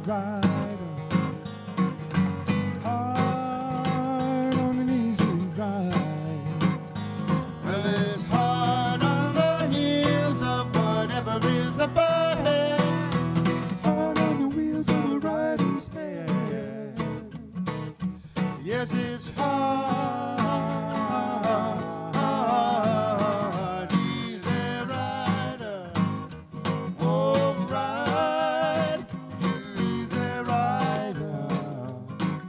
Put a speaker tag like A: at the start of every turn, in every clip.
A: rider. Hard on an easy ride.
B: Well, it's hard on the heels of whatever is up ahead.
A: Hard on the wheels of a rider's head.
B: Yes, it's hard. Easy rider. Oh, ride. Easy rider.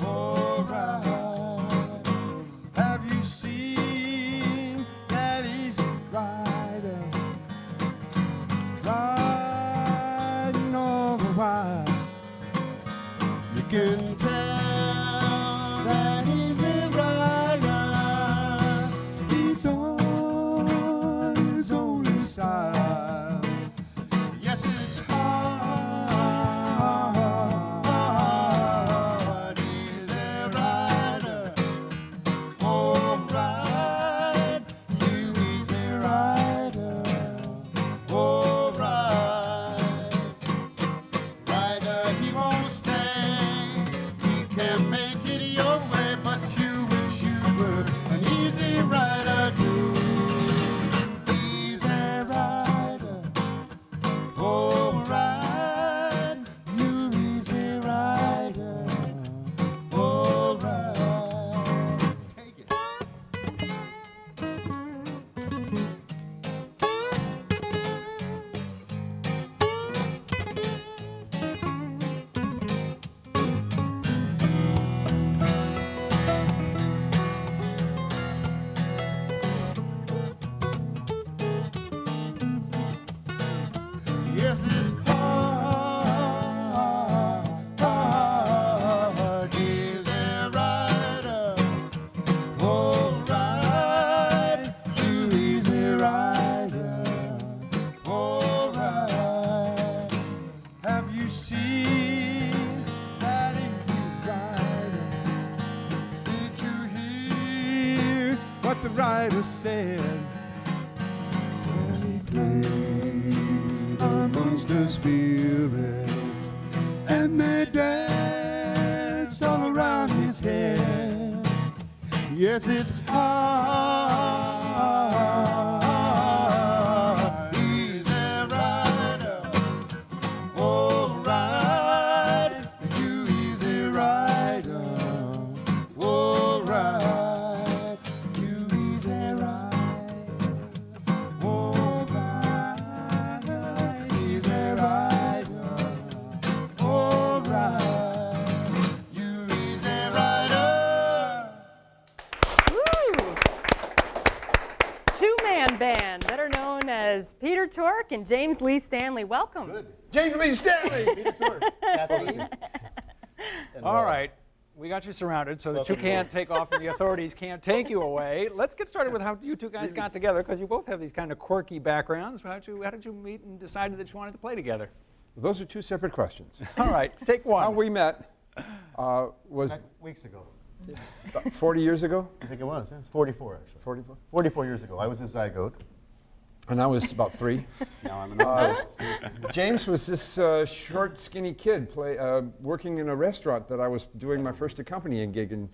B: Oh, ride.
A: Have you seen that easy rider riding on the wire?
B: You can tell that easy rider.
A: He's on his only style.
B: Yes, it's hard. Easy rider. Oh, ride. You easy rider. Oh, ride. Rider, he won't stay. He can't make it your way, but you wish you were an easy rider too. Easy rider. Oh, ride. You easy rider. Oh, ride. Take it. Yes, it's hard, easy rider. Oh, ride, you easy rider. Oh, ride.
A: Have you seen that easy rider? Did you hear what the rider said? Well, he played amongst the spirits, and they danced all around his head.
B: Yes, it's hard, easy rider. Oh, ride, you easy rider. Oh, ride, you easy rider. Oh, ride, easy rider. Oh, ride, you easy rider.
C: Two-man band, better known as Peter Tork and James Lee Stanley. Welcome.
B: Good.
A: James Lee Stanley!
B: Peter Tork. Kathleen.
D: All right, we got you surrounded so that you can't take off and the authorities can't take you away. Let's get started with how you two guys got together, because you both have these kind of quirky backgrounds. How did you meet and decided that you wanted to play together?
E: Those are two separate questions.
D: All right, take one.
E: How we met was
B: Weeks ago.
E: about 40 years ago,
B: I think it was. It was 44, actually.
E: 44,
B: 44 years ago. I was a zygote.
E: and I was about 3.
B: Now I'm an adult.
E: James was this short, skinny kid working in a restaurant that I was doing my first accompanying gig in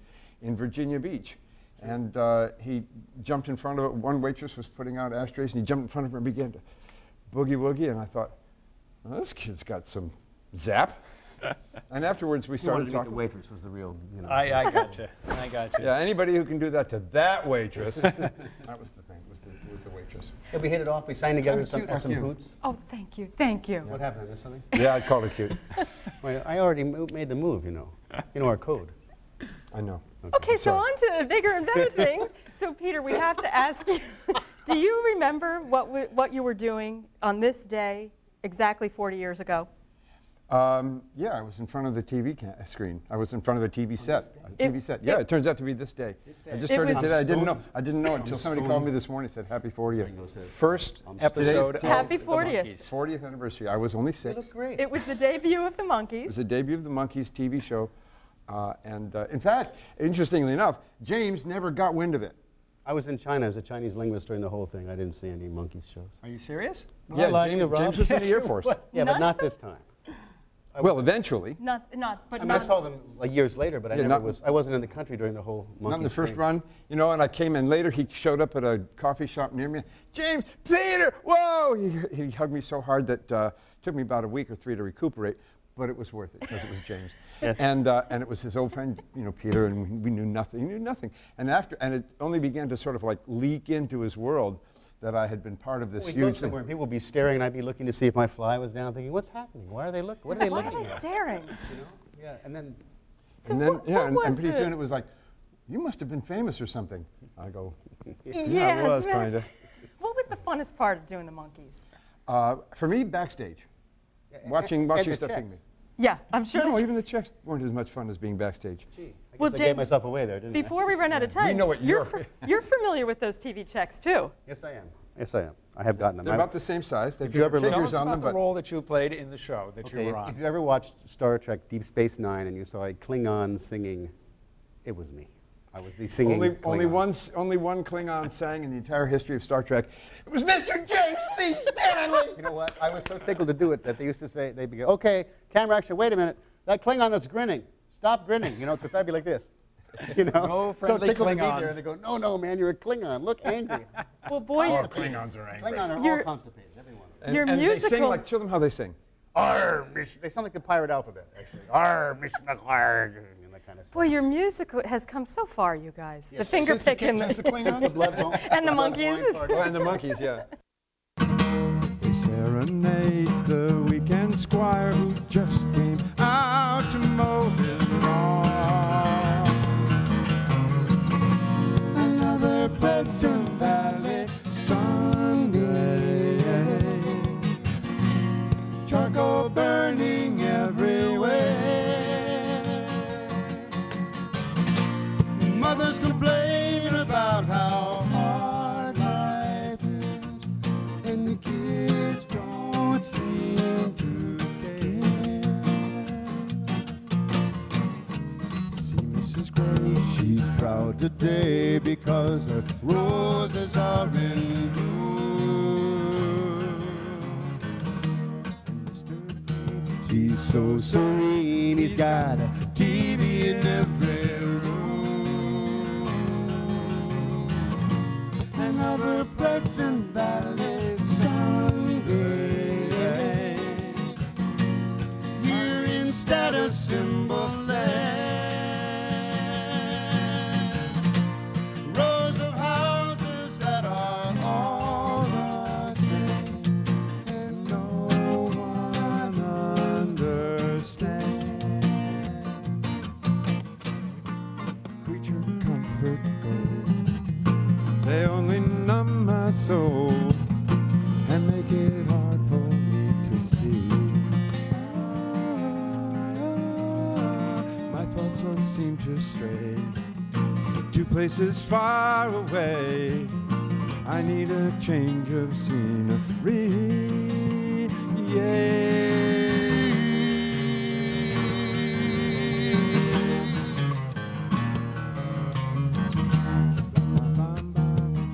E: Virginia Beach. And he jumped in front of it. One waitress was putting out ashtrays, and he jumped in front of her and began to boogie woogie. And I thought, well, this kid's got some zap. And afterwards, we
B: You wanted
E: started
B: to meet the
E: talking.
B: waitress was the real, you know.
D: I got you. I got you.
E: Yeah, anybody who can do that to that waitress. That was the thing, was the waitress.
B: Yeah, we hit it off. We sang together
E: Kinda cute
B: at some
E: like you.
B: hoots.
C: Oh, thank you, thank you.
B: What happened? I missed something?
E: Yeah, I'd call her cute.
B: Well, I already made the move, you know. You know our code.
E: I know.
C: Okay, so
E: Sorry.
C: on to bigger and better things. So, Peter, we have to ask you, do you remember what you were doing on this day exactly 40 years ago?
E: Yeah, I was in front of the TV screen. I was in front of the TV set. Yeah, it turns out to be this day. I just heard it today. I didn't know it until somebody called me this morning and said, Happy 40th.
D: First episode of
C: Happy
D: the
C: 40th.
D: Monkees.
E: 40th anniversary. I was only 6.
B: It looks great.
C: It was the debut of the
E: It
C: Monkees.
E: was the debut of the Monkees TV show. In fact, interestingly enough, James never got wind of it.
B: I was in China as a Chinese linguist during the whole thing. I didn't see any Monkees shows.
D: Are you serious?
B: I lied to you, Rob.
E: James was in the Air Force.
B: Yeah,
C: None
B: but not
C: of them?
B: this time.
E: Well, eventually.
C: But
B: I mean, I saw them like years later, but
E: Yeah,
B: I wasn't in the country during the whole Monkees
E: Not in the first
B: thing.
E: run, you know, and I came in later. He showed up at a coffee shop near me. James, Peter, whoa! He hugged me so hard that took me about a week or 3 to recuperate, but it was worth it because it was James.
B: Yes.
E: And it was his old friend, you know, Peter, and we knew nothing. He knew nothing. And it only began to sort of like leak into his world that I had been part of this
B: We'd go
E: huge
B: somewhere
E: thing.
B: and people would be staring, and I'd be looking to see if my fly was down, thinking, "What's happening? Why are they looking? What are they
C: Why
B: looking
C: are they
B: at?"
C: staring?
B: You know? Yeah, and then
C: So
E: And then,
C: what,
E: yeah,
C: what
E: and
C: was
E: pretty
C: the,
E: soon it was like, you must have been famous or something. I go,
C: Yes,
E: yeah, I was
C: man.
E: kind of.
C: What was the funnest part of doing the Monkees?
E: For me, backstage, watching
B: the
E: stuff being
B: checks.
E: made.
C: Yeah, I'm sure.
E: No,
C: that
E: even the checks weren't as much fun as being backstage.
B: Gee, I guess
C: Well,
B: I gave
C: James,
B: myself away there, didn't I?
C: before we run out of time,
E: know what
C: you're
E: you're-
C: you're familiar with those TV checks too.
B: Yes, I am. Yes, I am. I have gotten them.
E: They're about the same size. They've
B: If you
E: got
B: ever look-
D: Tell
E: figures
D: us
E: on
D: about
E: them,
D: the
E: but
D: role that you played in the show that
B: Okay,
D: you were on.
B: if you ever watched Star Trek Deep Space Nine and you saw a Klingon singing, it was me. I was the singing
E: only
B: Klingon.
E: only one Klingon sang in the entire history of Star Trek. It was Mr. James Lee Stanley.
B: You know what? I was so tickled to do it that they used to say, they'd be, okay, camera action, wait a minute. That Klingon that's grinning, stop grinning, you know, because I'd be like this. You know?
D: No
B: so
D: friendly
B: tickled to be there,
D: Klingons.
B: and they go, no, man, you're a Klingon. Look angry.
C: Well, boys,
E: Klingons are angry.
B: Klingon are all
C: You're-
B: constipated, every one of them.
C: your
E: and they sing
C: musical.
E: like, show them how they sing.
B: Arr, they sound like the pirate alphabet, actually. Arr, Miss McClarg, and that kind of stuff.
C: Boy, your music has come so far, you guys. The
B: Yes.
C: finger
E: Since the
C: picking.
E: Since the Klingons?
B: Blood wine-
C: And the
B: blood
C: Monkees.
B: wine party.
E: Oh, and the Monkees, yeah.
A: We serenade the weekend squire who just came out to mow his lawn. Another Pleasant Valley Sunday, charcoal burning everywhere.
B: Mothers complaining about how
A: Hard life is, and the kids don't seem to care. See Mrs. Gray, she's proud today because her roses are in bloom. And Mr. Blue,
B: she's so serene. He's got a
A: TV in every room. Another Pleasant Valley Sunday, here in Status Symbol Land. Rows of houses that are all the same, and no one understands. Creature comfort gold, they only numb my soul and make it hard for me to see. My thoughts all seem to stray to places far away. I need a change of scenery.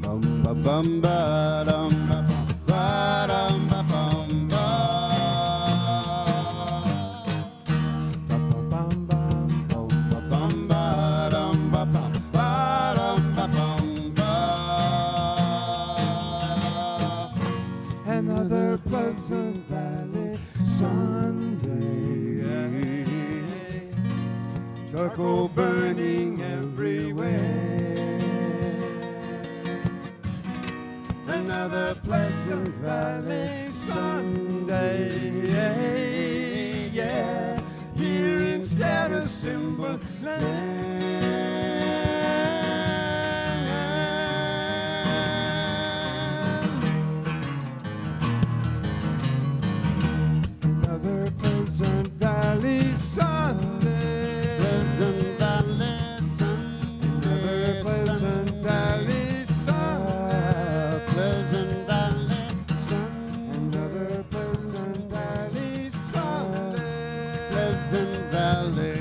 B: bum ba bum ba dum ba dum ba bum ba. Bum ba bum ba dum ba dum ba bum ba.
A: Another Pleasant Valley Sunday, charcoal burning everywhere. Another Pleasant Valley Sunday, yeah, here in Status Symbol Land. Another Pleasant Valley Sunday.
B: Pleasant Valley Sunday.
A: Another Pleasant Valley Sunday.
B: Pleasant Valley
A: Another Pleasant Valley Sunday.
B: Pleasant Valley